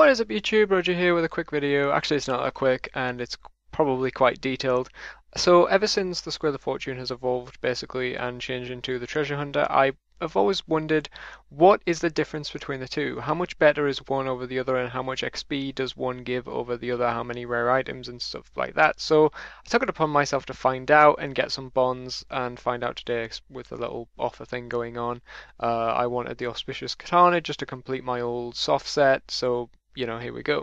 What is up YouTube, Roger here with a quick video. Actually it's not that quick and it's probably quite detailed. So ever since the Square of Fortune has evolved basically and changed into the Treasure Hunter, I have always wondered what is the difference between the two? How much better is one over the other and how much XP does one give over the other? How many rare items and stuff like that? So I took it upon myself to find out and get some bonds and find out today with a little offer thing going on. I wanted the Auspicious Katana just to complete my old soft set, so here we go.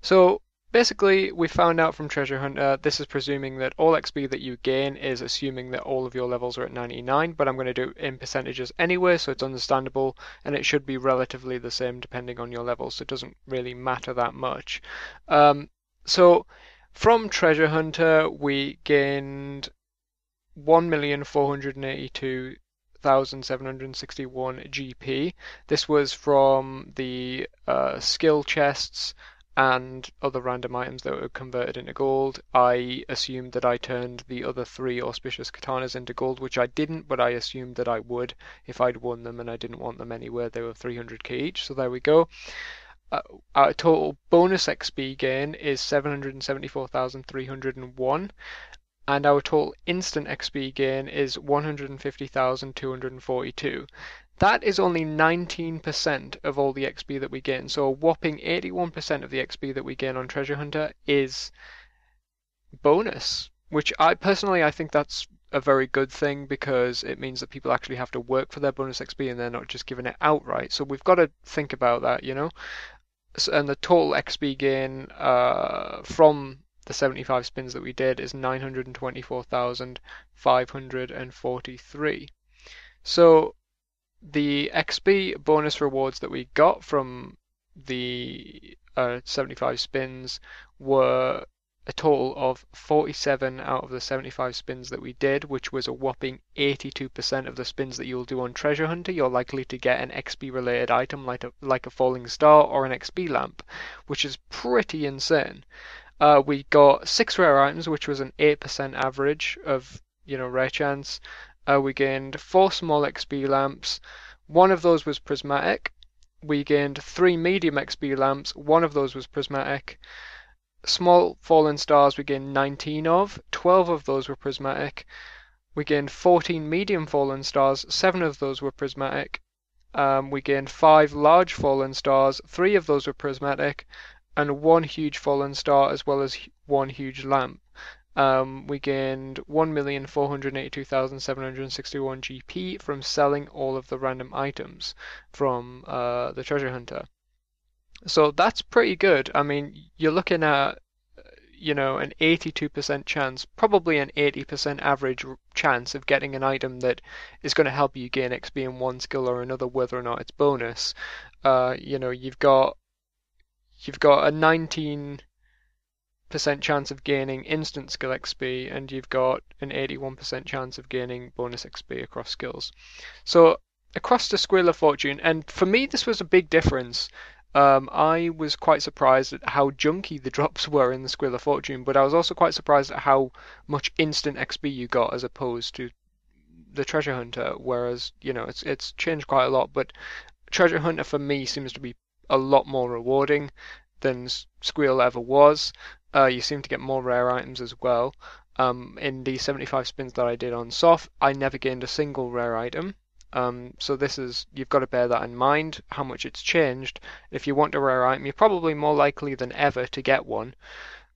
So basically, we found out from Treasure Hunter, this is presuming that all XP that you gain is assuming that all of your levels are at 99, but I'm going to do it in percentages anyway, so it's understandable, and it should be relatively the same depending on your level, so it doesn't really matter that much. So from Treasure Hunter, we gained 1,482,761 GP. This was from the skill chests and other random items that were converted into gold. I assumed that I turned the other 3 auspicious katanas into gold, which I didn't, but I assumed that I would if I'd won them, and I didn't want them anywhere. They were 300k each, so there we go. Our total bonus XP gain is 774,301. And our total instant XP gain is 150,242. That is only 19% of all the XP that we gain. So a whopping 81% of the XP that we gain on Treasure Hunter is bonus, which I think that's a very good thing because it means that people actually have to work for their bonus XP and they're not just giving it outright. So we've got to think about that, And the total XP gain from the 75 spins that we did is 924,543. So the XP bonus rewards that we got from the 75 spins were a total of 47 out of the 75 spins that we did, which was a whopping 82% of the spins that you'll do on Treasure Hunter. You're likely to get an XP related item like a falling star or an XP lamp, which is pretty insane. We got 6 rare items, which was an 8% average of, rare chance. We gained 4 small XP lamps. 1 of those was prismatic. We gained 3 medium XP lamps. 1 of those was prismatic. Small fallen stars we gained 19 of. 12 of those were prismatic. We gained 14 medium fallen stars. 7 of those were prismatic. We gained 5 large fallen stars. 3 of those were prismatic. And 1 huge fallen star as well as 1 huge lamp. We gained 1,482,761 GP from selling all of the random items from the Treasure Hunter. So that's pretty good. I mean, you're looking at, an 82% chance, probably an 80% average chance of getting an item that is going to help you gain XP in one skill or another, whether or not it's bonus. You've got a 19% chance of gaining instant skill XP, and you've got an 81% chance of gaining bonus XP across skills. So across the Squeal of Fortune, and for me this was a big difference. I was quite surprised at how junky the drops were in the Squeal of Fortune, but I was also quite surprised at how much instant XP you got as opposed to the Treasure Hunter, whereas, it's changed quite a lot, but Treasure Hunter for me seems to be a lot more rewarding than Squeal ever was. You seem to get more rare items as well. In the 75 spins that I did on SoF, I never gained a single rare item. So you've got to bear that in mind, how much it's changed. If you want a rare item, you're probably more likely than ever to get one.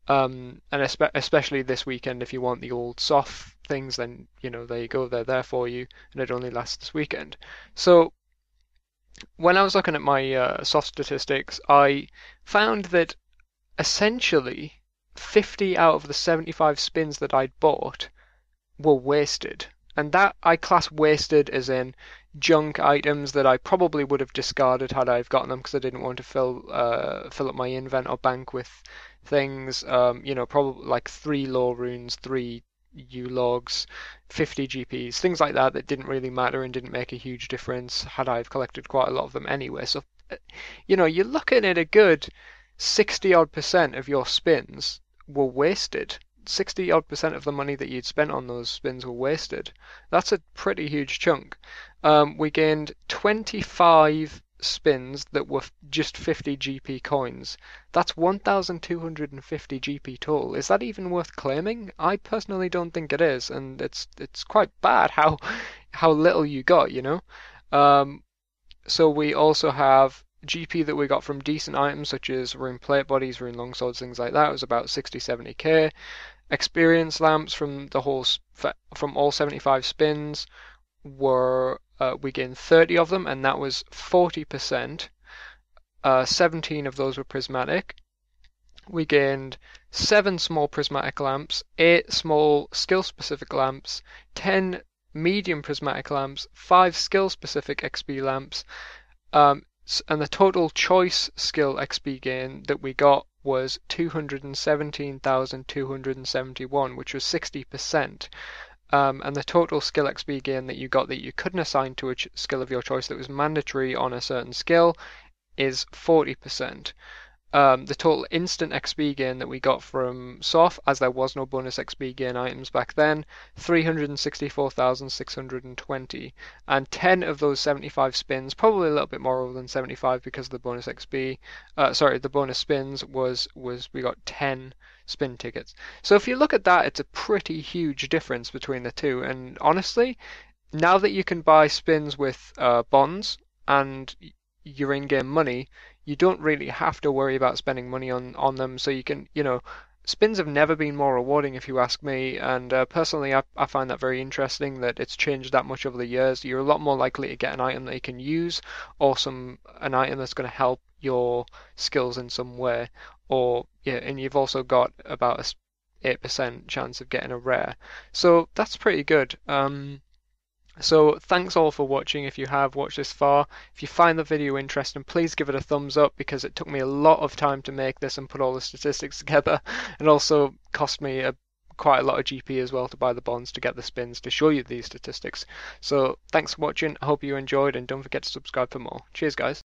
And especially this weekend, if you want the old SoF things, then, there you go, they're there for you, and it only lasts this weekend. So when I was looking at my SoF statistics, I found that essentially 50 out of the 75 spins that I'd bought were wasted. And that I class wasted as in junk items that I probably would have discarded had I've gotten them because I didn't want to fill up my invent or bank with things. Probably like 3 law runes, 3 U-logs, 50 GPs, things like that didn't really matter and didn't make a huge difference had I've collected quite a lot of them anyway. So, you're looking at a good 60 odd % of your spins were wasted. 60 odd % of the money that you'd spent on those spins were wasted. That's a pretty huge chunk. We gained 25 spins that were just 50 GP coins. That's 1,250 GP total. Is that even worth claiming? I personally don't think it is, and it's quite bad how little you got, you know? So we also have GP that we got from decent items such as rune plate bodies, rune longswords, things like that. It was about 60-70k. Experience lamps from from all 75 spins were we gained 30 of them, and that was 40%. 17 of those were prismatic. We gained 7 small prismatic lamps, 8 small skill-specific lamps, 10 medium prismatic lamps, 5 skill-specific XP lamps, and the total choice skill XP gain that we got was 217,271, which was 60%. And the total skill XP gain that you got that you couldn't assign to a skill of your choice that was mandatory on a certain skill is 40%. The total instant XP gain that we got from SoF, as there was no bonus XP gain items back then, 364,620. And 10 of those 75 spins, probably a little bit more than 75 because of the bonus XP, the bonus spins was we got 10 spin tickets. So if you look at that, it's a pretty huge difference between the two. And honestly, now that you can buy spins with bonds and your in-game money, you don't really have to worry about spending money on them. So you can, spins have never been more rewarding if you ask me. And personally, I find that very interesting that it's changed that much over the years. You're a lot more likely to get an item that you can use, or an item that's going to help your skills in some way. And you've also got about a 8% chance of getting a rare. So that's pretty good. So thanks all for watching. If you have watched this far, if you find the video interesting, please give it a thumbs up, because it took me a lot of time to make this and put all the statistics together, and also cost me quite a lot of GP as well to buy the bonds to get the spins to show you these statistics. So thanks for watching. I hope you enjoyed, and don't forget to subscribe for more. Cheers, guys.